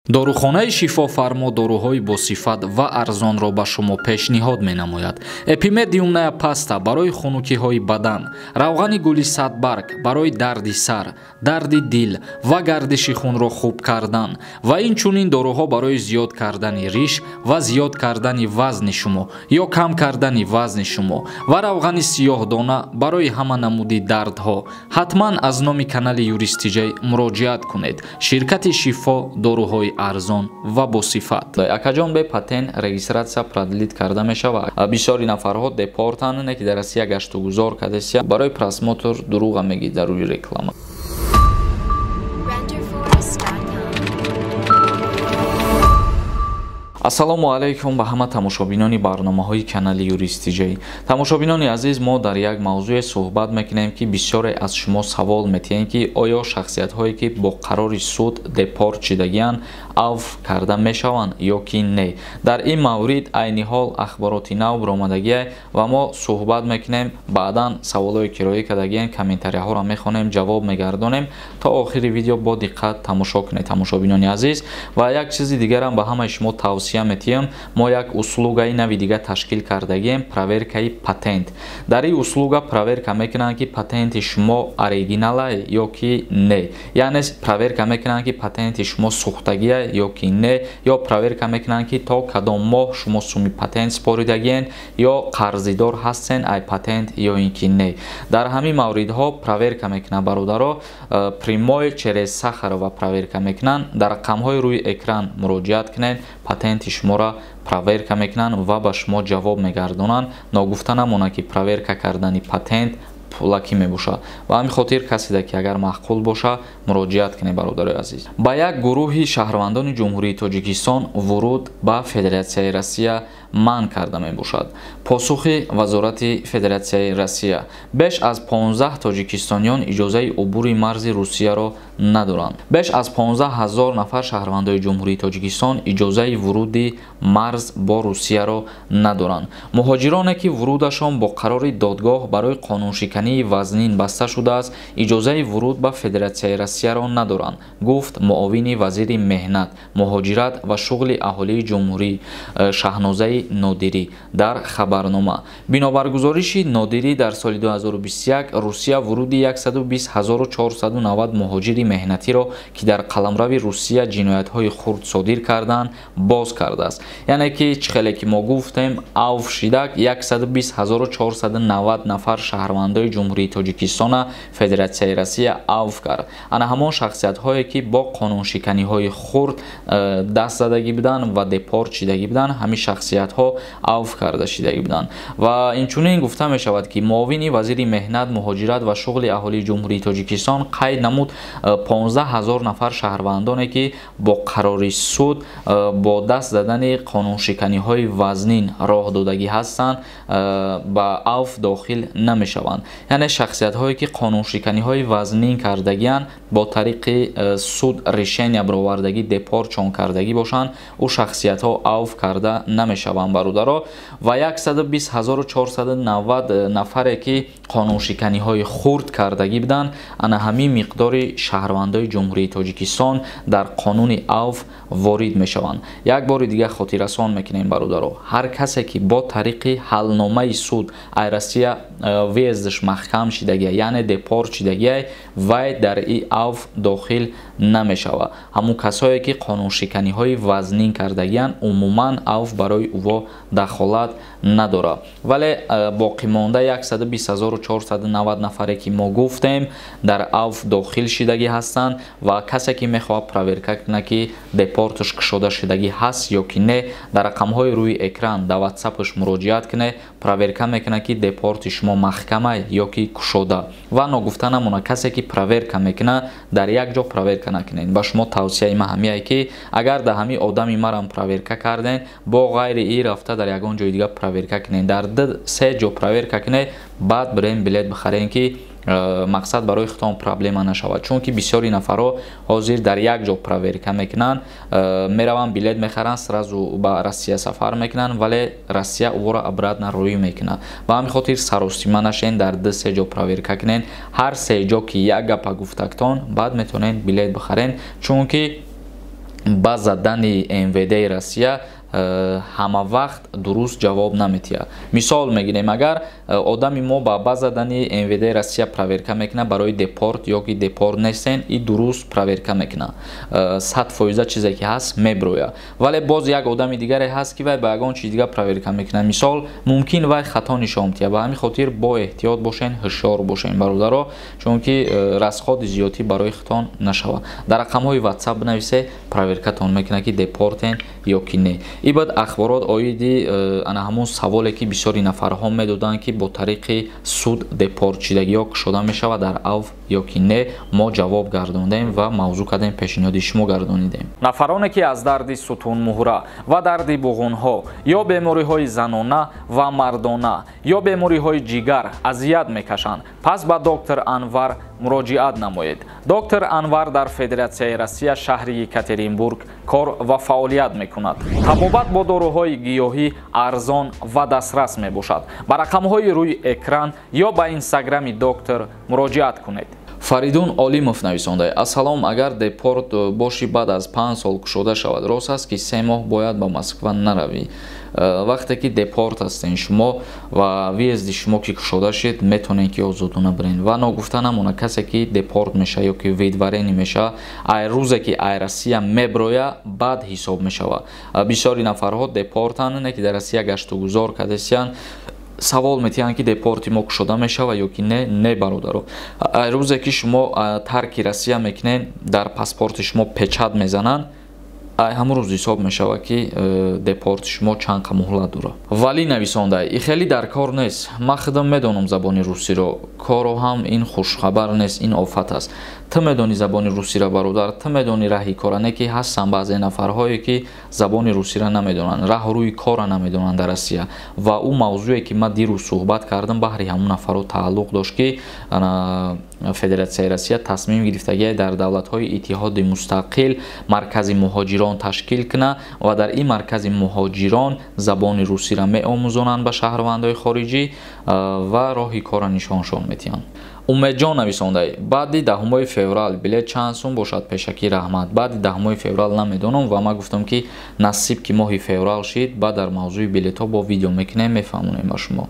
дорухонаи шифофармо доруҳои босифат ва арзонро ба шумо пешниҳод менамояд. Эпимедиум ная паста барои хунукиҳои бадан, равғани гули садбарг барои дарди сар, дарди дил ва гардиши хунро хуб кардан ва инчунин доруҳо барои зиёд кардани риш ва зиёд кардани вазни шумо ё кам кардани вазни шумо ва равғани сиёҳдона барои ҳама намуди дардҳо. ҳатман аз номи канали юристиҷей муроҷиат кунед. ширкати шифо доруҳои арзон ва босифат. Акаҷон бе патент регистратсия продлит карда мешавад. бисёри нафарҳо депортанд ки дар Россия гаштугузор кардесия барои просмотр дурӯға мегӣ дар рӯи реклама. ассалому алайкум ба ҳама тамошобинони барномаҳои канали юристиҷей. Тамошобинони азиз, мо дар як мавзӯе суҳбат мекунем ки бисёре аз шумо савол метиҳанд ки оё шахсиятҳое ки бо қарори суд депорт шидагиянд авф карда мешаванд ё ки не. Дар ин маврид айни ҳол ахбороти нав биромадагия ва мо суҳбат мекунем. Баъдан саволҳое ки роӣ кардагиянд комментарияҳоро мехонем, ҷавоб мегардонем. То охири видео бо диққат тамошо кунед тамошобинони азиз. Ва як чизи дигарам ба ҳамаи шумо тавсия метиҳам, мо як услугаи нави дига ташкил кардагем, проверкаи патент. Дар ин услуга проверка мекунанд ки патенти шумо оригиналае ё ки не. Яъне проверка мекунанд ки патенти шумо сӯхтагия ё ки не, ё проверка мекунанд ки то кадом моҳ шумо суми патент споридагиен ё қарзидор ҳастен ай патент ё ин ки не. Дар ҳамин мавридҳо проверка мекунанд бародаро, прямой через сахарова проверка мекунанд. Дар рақамҳои рӯи экран муроҷиат кунед, патенти шуморо проверка мекунанд ва ба шумо ҷавоб мегардонанд. Ногуфта намонад ки проверка кардани патент пулакӣ мебошад. Ва ҳамин хотир касе ки агар маъқул боша муроҷиат кунед бародарои азиз. Ба як гурӯҳи шаҳрвандони ҷумҳурии Тоҷикистон вуруд ба Федератсияи Россия манъ карда мебошад. посухи вазорати Федератсияи Россия: беш аз 15 тоҷикистониён иҷозаи убури марзи Русияро надоранд. Беш аз 15 000 нафар шаҳрвандои ҷумҳурии Тоҷикистон иҷозаи вуруди марз бо Русияро надоранд. муҳоҷироне ки вурудашон бо қарори додгоҳ барои қонуншикании вазнин баста шудааст, иҷозаи вуруд ба Федератсияи Россияро надоранд, гуфт муовини вазири меҳнат, муҳоҷират ва шуғли аҳолии ҷумҳурӣ Шаҳнозаи Нодирӣ дар хабарнома. Бинобар гузориши Нодирӣ, дар соли 2021 Русия вуруди 120 490 муҳоҷири меҳнатиро ки дар қаламрави Русия ҷиноятҳои хурд содир карданд боз кардааст. яъне ки чихеле ки мо гуфтем авф шидак 120 490 нафар шаҳрвандои ҷумҳурии Тоҷикистона Федератсияи Россия авф кард. ана ҳамон шахсиятҳое ки бо қонуншиканиҳои хурд даст задагӣ буданд ва депорт шидагӣ буданд, ҳамин шахсиятҳо авф карда шидагӣ буданд. ва инчунин гуфта мешавад ки муовини вазири меҳнат, муҳоҷират ва шуғли аҳолии ҷумҳурии Тоҷикистон қайд намуд 15 000 нафар шаҳрвандоне ки бо қарори суд бо даст задани қонуншиканиҳои вазнин роҳ додагӣ ҳастанд ба авф дохил намешаванд. яъне шахсиятҳое ки қонуншиканиҳои вазнин кардагиянд бо тариқи суд решения бировардагӣ депортшон кардагӣ бошанд, ӯ шахсиятҳо авф карда намешаванд бародаро. ва 120 490 нафаре ки қонуншиканиҳои хурд кардагӣ буданд, ана ҳамин миқдори шаҳрвандои ҷумҳурии Тоҷикистон дар қонуни авф ворид мешаванд. як бори дига хотиррасон мекунем бародаро, ҳар касе ки бо тариқи ҳалномаи суд ай Россия вездаш маҳкам шидагия, яъне депорт шидагия, вай дар и авф дохил намешавад. ҳамун касое ки қонуншиканиҳои вазнин кардагиянд умуман авф барои ӯҳо дахолат надорад. вале боқимонда 120 490 нафаре ки мо гуфтем дар авф дохил шидагӣ ҳастанд ва касе ки мехоҳад проверка кунад ки депортш кушода шидагӣ ҳаст ё ки не, дар рақамҳои рӯи экран да ватсапш муроҷиат кунед, проверка мекунад ки депорти шумо маҳкамае ё ки кушода. ва ногуфта намонад касе ки проверка мекунад дар як ҷо проверка накунед. ба шумо тавсияи ман ҳамиае ки агар да ҳамин одами марам проверка карден, бо ғайри и рафта дар ягон ҷои дига проверка кунед, дар 2-3 ҷо проверка кунед, баъд бирем билет бихарен ки мақсад барои хитон проблема нашавад. чунки бисёри нафарҳо ҳозир дар як ҷо проверка мекунанд, мераванд билет мехаранд, сразу ба Россия сафар мекунанд, вале Россия ӯро обратно рӯй мекунад. ба ҳамин хотир саростима нашен, дар 2-3 ҷо проверка кунен. ҳар 3 ҷо ки як гапа гуфтактон, баъд метавонен билет бихарен, чунки ба задани МВД Россия ҳама вақт дуруст ҷавоб наметиҳад. Мисол мегирем, агар одами мо ба задани МВД Россия проверка мекуна барои депорт ё ки депорт нестен, и дуруст проверка мекуна, 100% чизе ки ҳаст меброя. Вале боз як одами дигаре ҳаст ки вай ба ягон чиз дигар проверка мекуна. Мисол мумкин вай хато нишон диҳад. Ба ҳамин хотир бо эҳтиёт бошен, ҳушёр бошен бародаро, чунки расходи зиёдӣ барои хитон нашавад. Дар рақамҳои WhatsApp бинависе, проверкатон мекуна ки депортен ё ки не. И баъд ахборот оиди ана ҳамон саволе ки бисёри нафарҳо медоданд ки бо тариқи суд депорт шудагиҳо шуда мешавад дар авв ё ки не, мо ҷавоб гардондем ва мавзӯъ кардем, пешниҳоди шумо гардонидем. Нафароне ки аз дарди сутунмуҳра ва дарди буғунҳо ё бемориҳои занона ва мардона ё бемориҳои ҷигар азият мекашанд, пас ба доктор Анвар муроҷиат намоед. Доктор Анвар дар Федератсияи Россия шаҳри Екатеринбург кор ва фаъолият мекунад. Табобат бо доруҳои гиёҳӣ арзон ва дастрас мебошад. Ба рақамҳои рӯи экран ё ба инстаграми доктор муроҷиат кунед. Фаридун Олимов нависонда: ассалом, агар депорт боши баъд аз 5 сол кушода шавад, рост аст ки 3 моҳ бояд ба Москва наравӣ? Вақте ки депорт ҳастен шумо ва виезди шумо ки кушода шид, метонен ки озодона бирен. Ва ногуфта намона касе ки депорт меша ё ки видварени меша, ай рӯзе ки ай Россия меброя, баъд ҳисоб мешава. Бисёри нафарҳо депортанд, не ки дар Россия гаштугузор кардесиян, савол метиҳанд ки депорти мо кушода мешава ё ки не. Не бародаро, ай рӯзе ки шумо тарки Россия мекунен, дар паспорти шумо печат мезананд, ай ҳамон рӯз ҳисоб мешава ки депорти шумо чанд қа муҳлат дура. Валӣ нависонда: и хеле дар кор нест, ман худам медонам забони русиро, коро ҳам ин хушхабар нест, ин офат аст. Ту медони забони русиро бародар, ту медони раҳи кора, не ки ҳастанд баъзе нафарҳое ки забони русиро намедонанд, раҳу рӯи кора намедонанд дар Россия. Ва ӯ мавзӯе ки ман дирӯз суҳбат кардам, баҳри ҳамон нафаро тааллуқ дошт ки Федератсияи Россия тасмим гирифтагӣ дар давлатҳои иттиҳоди мустақил маркази муҳоҷирон ташкил кунад ва дар ин маркази муҳоҷирон забони русиро меомӯзонанд ба шаҳрвандои хориҷӣ ва роҳи кора нишоншон метиҳанд. Умедҷон нависонда: баъди 10 феврал билет чанд сум бошад? Пешакӣ раҳмат. Баъди 10 феврал намедонам ва ман гуфтам ки насиб ки моҳи феврал шид, баъд дар мавзӯи билетҳо бо видео мекунем, мефаҳмонем ба шумо.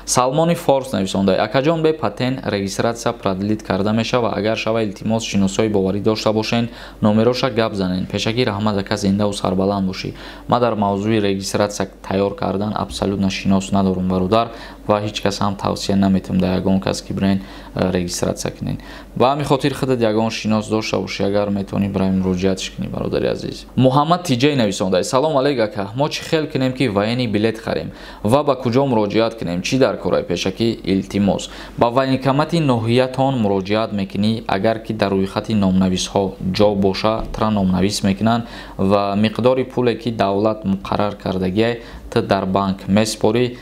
Салмони Форс нависонда: акаҷон бе патент регистратсия продлит карда мешава, агар шава илтимос шиносои боварӣ дошта бошен, номероша гап занен. Пешакӣ раҳмат, ака зиндаву сарбаланд бошӣ. Ман дар мавзӯи регистратсия тайёр кардан абсолютно шинос надорам бародар ва ҳеҷ кас ҳам тавсия наметам дар ягон кас ки бирен регистратсия кунен. Ба ҳамин хотир худат ягон шинос дошта бошӣ, агар метавонӣ барои муроҷиатш кунӣ, бародари азиз. Муҳаммад Тиҷей нависонда: салом алейк ака, мо чӣ хел кунем ки военни билет харем ва ба куҷо муроҷиат кунем? Чӣ дар корай? Пешакӣ илтимос ба военкомати ноҳиятон муроҷиат мекунӣ. Агар ки дар рӯйхати номнависҳо ҷо боша, тра номнавис мекунанд ва миқдори пуле ки давлат муқаррар кардагиай ту дар банк меспорӣ.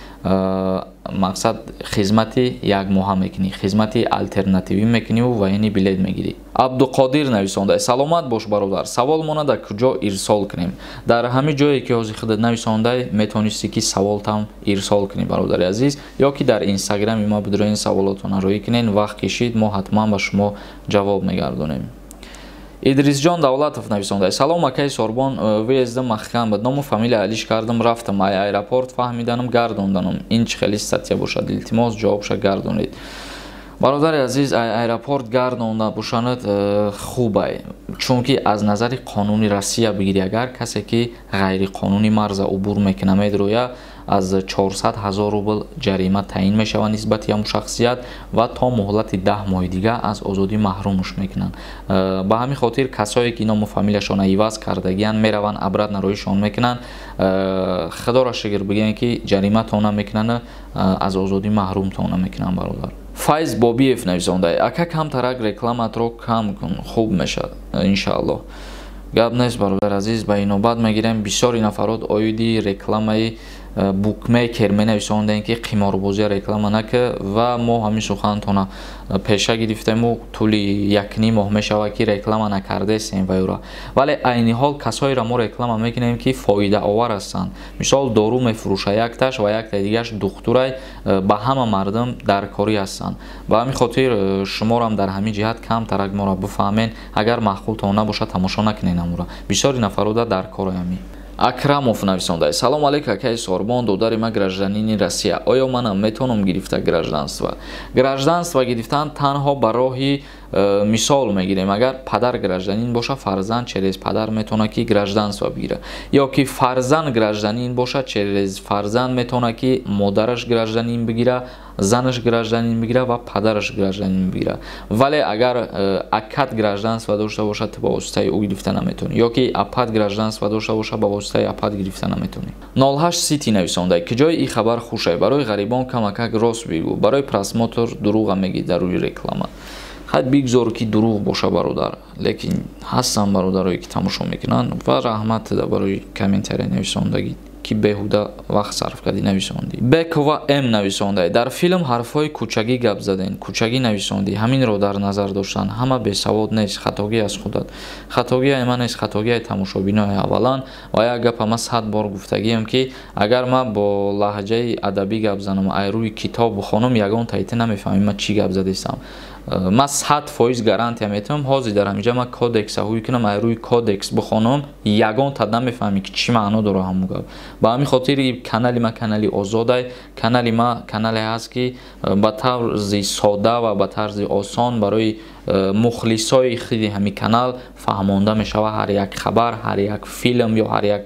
Мақсад хизмати як моҳа мекунӣ, хизмати алтернативӣ мекунӣ ва военни билет мегирӣ. Абдуқодир нависонда: саломат бош бародар, савол монада куҷо ирсол кунем? Дар ҳамин ҷое ки ҳозир худат нависонда, метавонисти ки саволтам ирсол кунӣ, бародари азиз, ё ки дар инстаграми ма бидроен саволотона роӣ кунен. Вақт кишид, мо ҳатман ба шумо ҷавоб мегардонем. Идрисҷон Давлатов нависонда: салом акаи Сорбон, выездам маҳкам буд, ному фамилия алиш кардам, рафтам ай аэропорт, фаҳмиданам, гардонданам. Ин чӣ хели статья бошад? Илтимос ҷавобша гардонед. Бародари азиз, аэропорт гардонда бошанад хубай, чунки аз назари қонуни Россия бигирӣ, агар касе ки ғайриқонунӣ марза убур мекуна медроя, аз 400 000 рубл ҷарима таъин мешава нисбати ҳамон шахсият ва то муҳлати 10 моҳи дига аз озодӣ маҳрумш мекунанд. Ба ҳамин хотир касое ки ному фамилияшона иваз кардагиянд мераванд, абрат нароишон мекунанд, худора шигр бигӯянд ки ҷариматона мекунанд, аз озодӣ маҳрумтона мекунанд. бародар Файз Бобиев нависонда: ака камтарак рекламатро кам кун, хуб мешад иншааллоҳ. Гап нест бародар азиз, ба инобат мегирем. Бисёри нафарот оиди рекламаи букмекер менависондем ки қиморбозия реклама нака ва мо ҳамин суханатона пеша гирифтему тӯли якним моҳ мешавад ки реклама накардесем ва юра, вале айни ҳол касоеро мо реклама мекунем ки фоидаовар ҳастанд. мисол дору мефурӯша якташ ва якта дигаш духтурай ба ҳама мардум даркорӣ ҳастанд. ба ҳамин хотир шуморам дар ҳамин ҷиҳат камтарак моро бифаҳмен, агар маъқултон набошад тамошо накунед амура. бисёри нафарода даркораами. Акрамов нависонда: салом алейкум акаи Сорбон, додари ма гражданини Россия. Оё манам метавонам гирифта гражданство? Гражданство гирифтан танҳо ба роҳи мисол мегирем. Агар падар гражданин боша, фарзанд через падар метавона ки гражданство бигира, ё ки фарзанд гражданин боша, через фарзанд метавона ки модараш гражданин бигира, занаш гражданин бигира ва падараш гражданин бигира. Вале агар акат гражданство дошта бошад, ба воситаи ӯ гирифта наметавонӣ, ё ки апат гражданство дошта бошад, ба воситаи апат гирифта наметавонӣ. 08 Сити нависонда: ки ҷои ин хабар хушай, барои ғарибон камакак рост бигӯ, барои просмотр дурӯға мегӣ дар рӯи реклама. ҳад бигзор ки дурӯғ боша бародар, лекин ҳастанд бародарое ки тамошо мекунанд ва раҳмат барои комментария нависондагӣ ки беҳуда вақт сарф кардӣ нависондӣ. Бекова М нависонда: дар филм ҳарфҳои кӯчагӣ гап заден, кӯчагӣ нависондӣ, ҳаминро дар назар доштан. Ҳама бесавод нест, хатогӣ аз худат. Хатогии ман нест, хатогии тамошобинои аввалан ва як гапа ман 100 бор гуфтагиам ки агар ман бо лаҳҷаи адабӣ гап занам, ай рӯи китоб бихонам, ягон таъйин намефаҳмем ман чӣ гап задистам. ман 100% гарантия метавонам ҳозир дар ҳаминҷа ман кодекса ҳуй кунам, ай рӯи кодекс бихонам, ягон та намефаҳмӣ ки чӣ маъно дорад ҳамун гап. ба ҳамин хотири канали ма канали озодай, канали ма канале ҳаст ки ба тарзи сода ва ба тарзи осон барои мухлисои худи ҳамин канал фаҳмонда мешавад ҳар як хабар, ҳар як филм ё ҳар як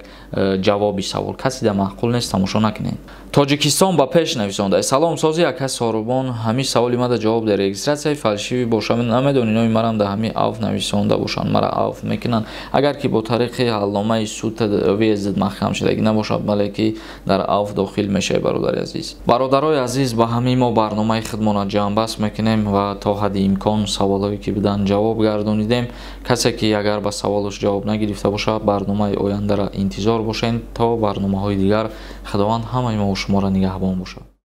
ҷавоби савол. Касида маъқул нест, тамошо накунед. Тоҷикистон ба пеш нависонда: салом сози ака Сорбон, ҳамин саволи мада ҷавоб де. Регистратсияи фалшивӣ боша, намедонӣ номи марам дар ҳамин авф нависонда бошанд, мара авф мекунанд. Агар ки бо тариқи ҳалномаи суд виезд маҳкам шудагӣ набошад, бале ки дар авф дохил мешавед. бародари азиз, бародарои азиз, ба ҳамин мо барномаи худмона ҷамъбаст мекунем ва то ҳадди имкон саволҳое ки буданд ҷавоб гардонидем. касе ки агар ба саволаш ҷавоб нагирифта бошад, барномаи ояндара интизор бошед то барномаҳои дигар. худованд ҳамаи мо шуморо нигаҳбон бошад.